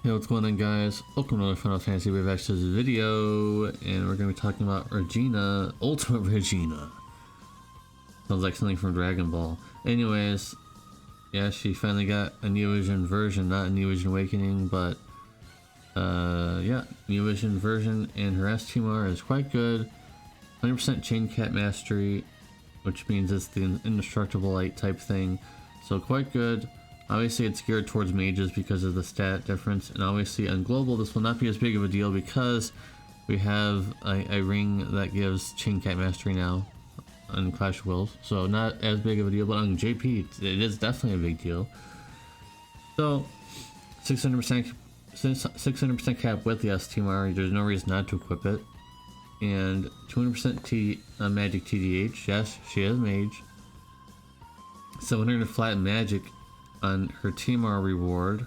Hey, what's going on, guys? Welcome to another Final Fantasy Wave Access video, and we're going to be talking about Regina, Ultimate Regina. Sounds like something from Dragon Ball. Anyways, yeah, she finally got a Neo Vision version, not a Neo Vision Awakening, but yeah, Neo Vision version, and her STMR is quite good. 100% Chain Cat Mastery, which means it's the indestructible light type thing, so quite good. Obviously it's geared towards mages because of the stat difference, and obviously on global this will not be as big of a deal because we have a ring that gives Chain Cat Mastery now on Clash of Wills, so not as big of a deal, but on JP it is definitely a big deal. So 600% cap with the STMR, there's no reason not to equip it, and 200% magic TDH, yes, she is mage. 700 flat magic on her TMR reward,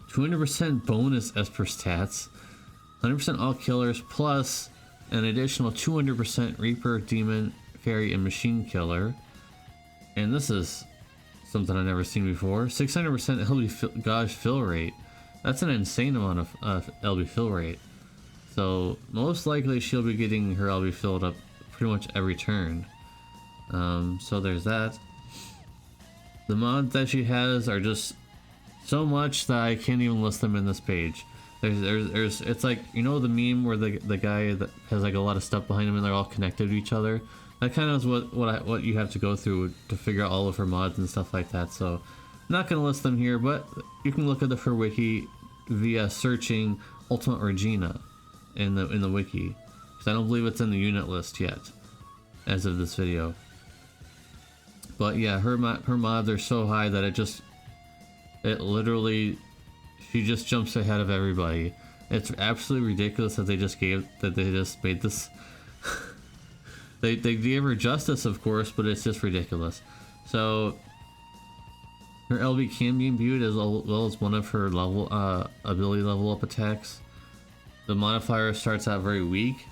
200% bonus Esper stats, 100% all killers, plus an additional 200% Reaper, Demon, Fairy, and Machine Killer. And this is something I've never seen before. 600% LB Gauge fill rate. That's an insane amount of LB fill rate. So most likely she'll be getting her LB filled up pretty much every turn. So there's that. The mods that she has are just so much that I can't even list them in this page. There's it's like, you know, the meme where the guy that has like a lot of stuff behind him and they're all connected to each other. That kind of is what you have to go through to figure out all of her mods and stuff like that. So I'm not gonna list them here, but you can look at her wiki via searching Ultimate Regina in the wiki, because I don't believe it's in the unit list yet as of this video. But yeah, her mods are so high that it literally, she just jumps ahead of everybody. It's absolutely ridiculous that they just made this. they gave her justice, of course, but it's just ridiculous. So her LB can be imbued as well as one of her ability level up attacks. The modifier starts out very weak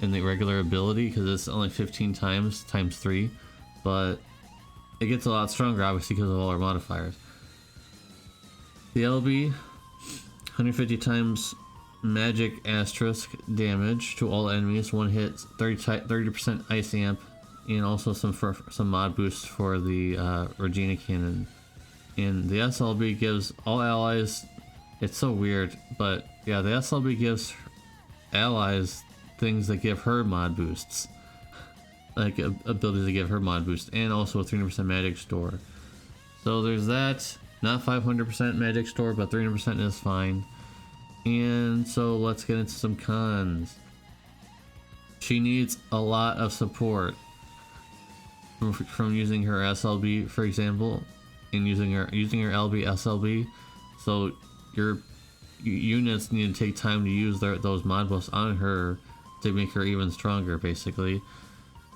in the regular ability because it's only 15 times 3, but it gets a lot stronger, obviously, because of all our modifiers. The LB, 150 times magic asterisk damage to all enemies, one hit, 30% ice amp, and also some mod boosts for the Regina cannon. And the SLB gives all allies, it's so weird, but yeah, the SLB gives allies things that give her mod boosts. Like ability to give her mod boost, and also a 300% magic store. So there's that. Not 500% magic store, but 300% is fine. And so let's get into some cons. She needs a lot of support from using her SLB, for example, and using her LB SLB. So your units need to take time to use those mod buffs on her to make her even stronger, basically.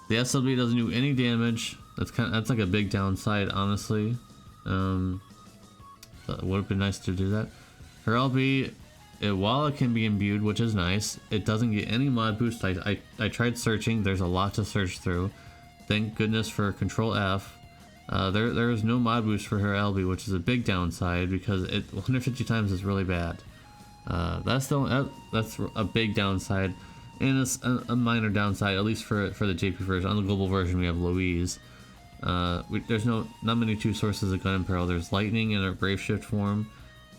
The SLB doesn't do any damage. That's like a big downside, honestly. It would have been nice to do that. Her LB, while it can be imbued, which is nice, it doesn't get any mod boost. I tried searching. There's a lot to search through. Thank goodness for Control F. There is no mod boost for her LB, which is a big downside because 150 times is really bad. That's a big downside. And it's a minor downside, at least for the JP version. On the global version, we have Louise. There's not many two sources of gun and peril. There's lightning in a brave shift form.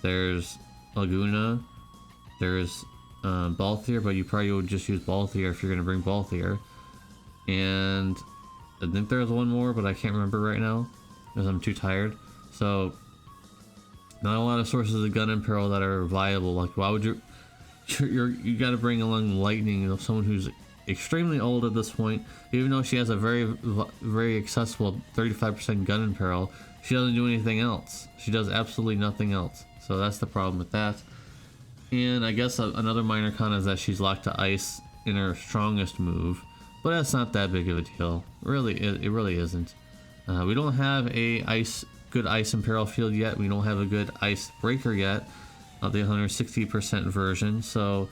There's Laguna. There's Balthier, but you probably would just use Balthier if you're gonna bring Balthier. And I think there's one more, but I can't remember right now because I'm too tired. So not a lot of sources of gun and peril that are viable. Like, why would you? You got to bring along lightning, someone who's extremely old at this point. Even though she has a very accessible 35% gun in peril, she doesn't do anything else. She does absolutely nothing else. So that's the problem with that. And I guess another minor con is that she's locked to ice in her strongest move, but that's not that big of a deal. Really, it really isn't. We don't have a good ice and peril field yet. We don't have a good ice breaker yet. The 160% version, so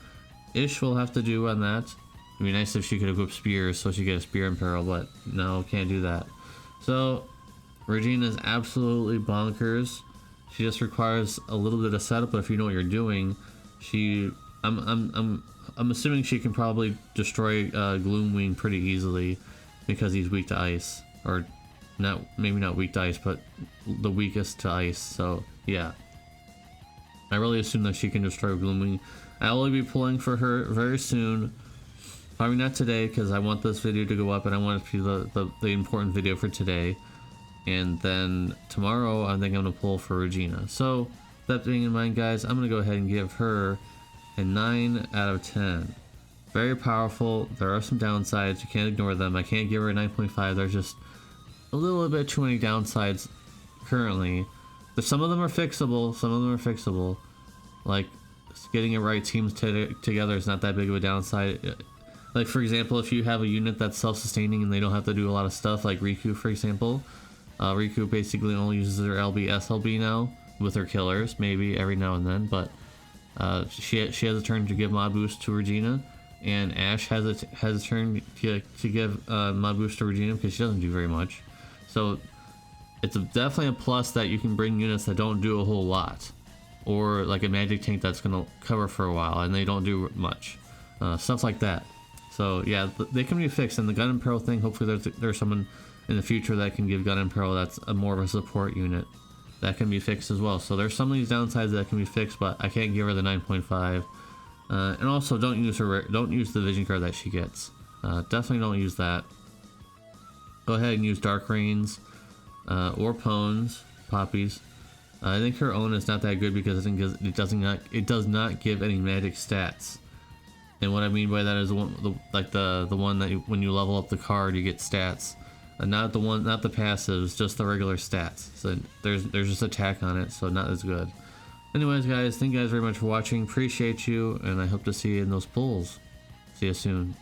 ish will have to do on that. It'd be nice if she could equip spears so she could get a spear in peril, but no, can't do that. So Regina is absolutely bonkers. She just requires a little bit of setup, but if you know what you're doing, I'm assuming she can probably destroy Gloomwing pretty easily because he's weak to ice, or not, maybe not weak to ice, but the weakest to ice. So yeah, I really assume that she can destroy Gloomwing. I'll only be pulling for her very soon. Probably not today because I want this video to go up and I want it to be the important video for today. And then tomorrow I think I'm going to pull for Regina. So that being in mind, guys, I'm going to go ahead and give her a 9 out of 10. Very powerful. There are some downsides. You can't ignore them. I can't give her a 9.5. There's just a little bit too many downsides currently. Some of them are fixable. Some of them are fixable. Like getting it right teams together is not that big of a downside. Like for example, if you have a unit that's self-sustaining and they don't have to do a lot of stuff, like Riku for example. Riku basically only uses her LB SLB now with her killers, maybe every now and then, but she has a turn to give mod boost to Regina, and Ash has a turn to give mod boost to Regina because she doesn't do very much. So it's definitely a plus that you can bring units that don't do a whole lot, or like a magic tank that's gonna cover for a while and they don't do much, stuff like that. So yeah, they can be fixed. And the Gun and Pearl thing, hopefully there's someone in the future that can give Gun and Pearl that's more of a support unit that can be fixed as well. So there's some of these downsides that can be fixed, but I can't give her the 9.5. And also don't use the vision card that she gets. Definitely don't use that. Go ahead and use Dark Rains or Poppies. I think her own is not that good because it does not give any magic stats. And what I mean by that is the one that when you level up the card you get stats. Not the passives, just the regular stats. So there's just attack on it, so not as good. Anyways, guys, thank you guys very much for watching. Appreciate you, and I hope to see you in those pulls. See you soon.